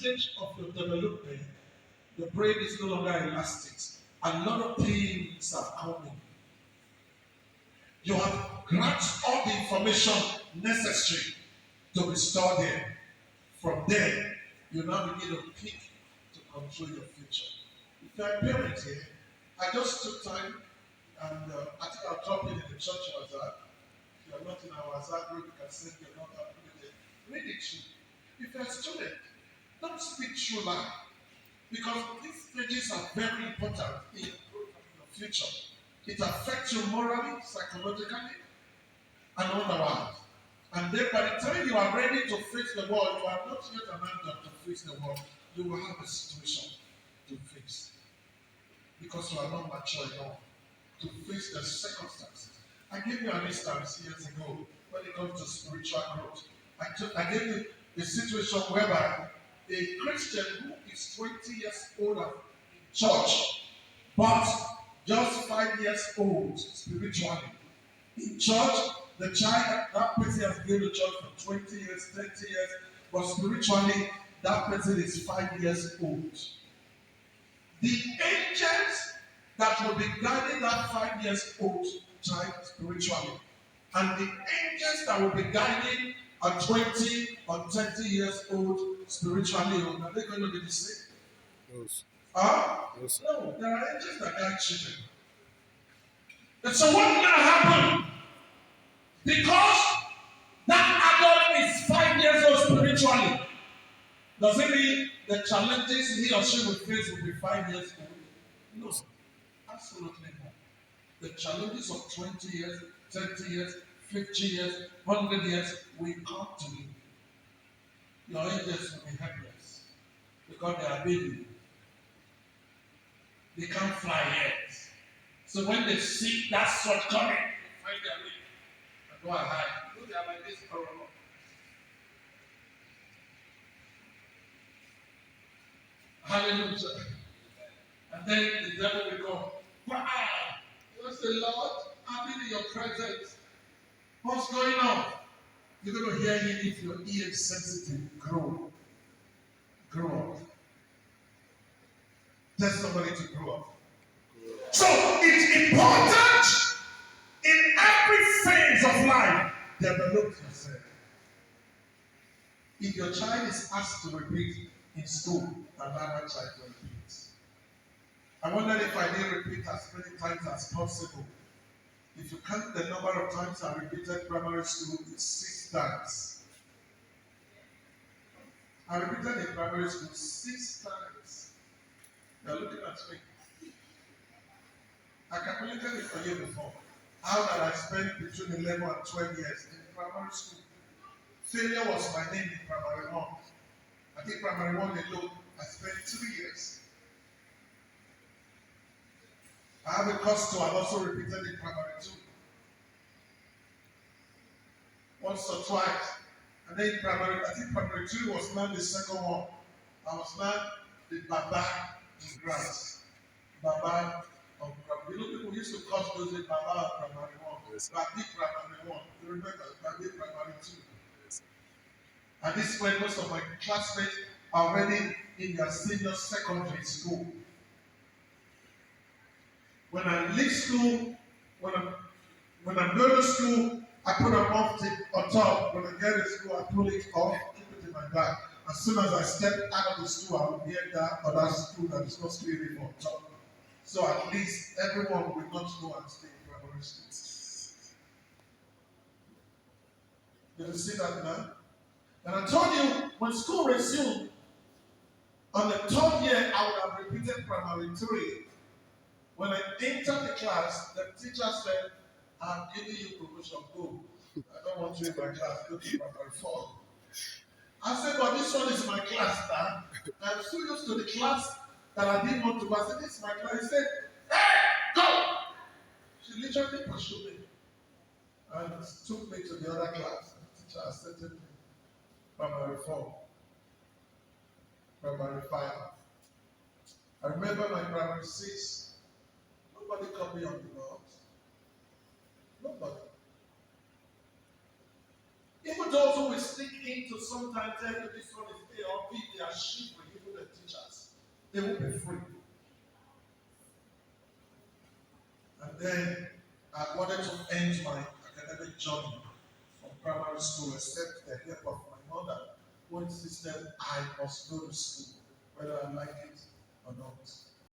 stage of your development, the brain is no longer elastic. A lot of things are coming. You have grasped all the information necessary to be stored there. From there, you now begin to pick to control your future. If you're a parent here, I just took time and I think I'll drop it in the church WhatsApp. If you're not in our WhatsApp group, you can send your note and put it there. Read it through. If you're a student, don't speak through life. Because these stages are very important in your future. It affects you morally, psychologically, and otherwise. And then by the time you are ready to face the world, you are not yet an adult to face the world. You will have a situation to face. Because you are not mature enough to face the circumstances. I gave you an instance years ago when it comes to spiritual growth. I gave you a situation whereby a Christian who is 20 years older in church, but just 5 years old spiritually. In church, the child, that person has been in the church for 20 years, 30 years, but spiritually, that person is 5 years old. The angels that will be guiding that 5 years old child spiritually, and the angels that will be guiding a 20 or 30 years old spiritually, are they going to be the same? Yes. Huh? Yes. No, there are angels that guide children. And so what will happen? Because that adult is 5 years old spiritually, does it mean the challenges he or she will face will be 5 years old? No, absolutely not. The challenges of 20 years, 30 years, 50 years, 100 years will come to you. Your angels will be helpless because they are baby. They can't fly yet. So when they see that sword coming, they find their way and go and hide. Look, they are like this. Hallelujah. And then the devil will go, wow. You say, Lord, I've been in your presence. What's going on? You're going to hear him if your ear is sensitive. Grow. Grow up. Tell somebody to grow up. So it's important in every phase of life, develop yourself. If your child is asked to repeat in school, another child will repeat. I wonder if I didn't repeat as many times as possible. If you count the number of times I repeated primary school, it's 6 times. I repeated in primary school 6 times. You're looking at me. I calculated it for you before. How that I spent between 11 and 12 years in primary school. Failure was my name in primary 1. I think primary 1 alone, I spent 3 years. I have a course 2, I've also repeated in primary 2. Once or twice. And then primary, I think primary 2 was not the second one. I was not the Baba in grass. Baba of grass. You know, people used to call those in Baba of primary 1. Yes. Babi primary 1. You remember Babi primary 2. Yes. At this point, most of my classmates are already in their senior secondary school. When I leave school, when I'm going to school, I put a off tip on top. When I get to school, I pull it off, keep it in my bag. As soon as I step out of the school, I will hear that other school that is not school anymore. So at least everyone will not go and stay in primary school. Did you see that now? And I told you, when school resumed, on the 3rd year, I would have repeated primary 3. When I entered the class, the teacher said, I'm giving you promotion, go. I don't want you in my class, go to primary 4. I said, but this one is my class now. I'm so used to the class that I didn't want to go. I said, this is my class. He said, hey, go! She literally pursued me and took me to the other class. The teacher accepted me. Primary 4. Primary 5. I remember my primary 6. Nobody called me on the mouth. Nobody. Even those who will sneak into sometimes tell you this one is A or B, they are shivering, even the teachers. They will be free. And then I wanted to end my academic journey from primary school, except the help of my mother, who insisted I must go to school, whether I like it or not.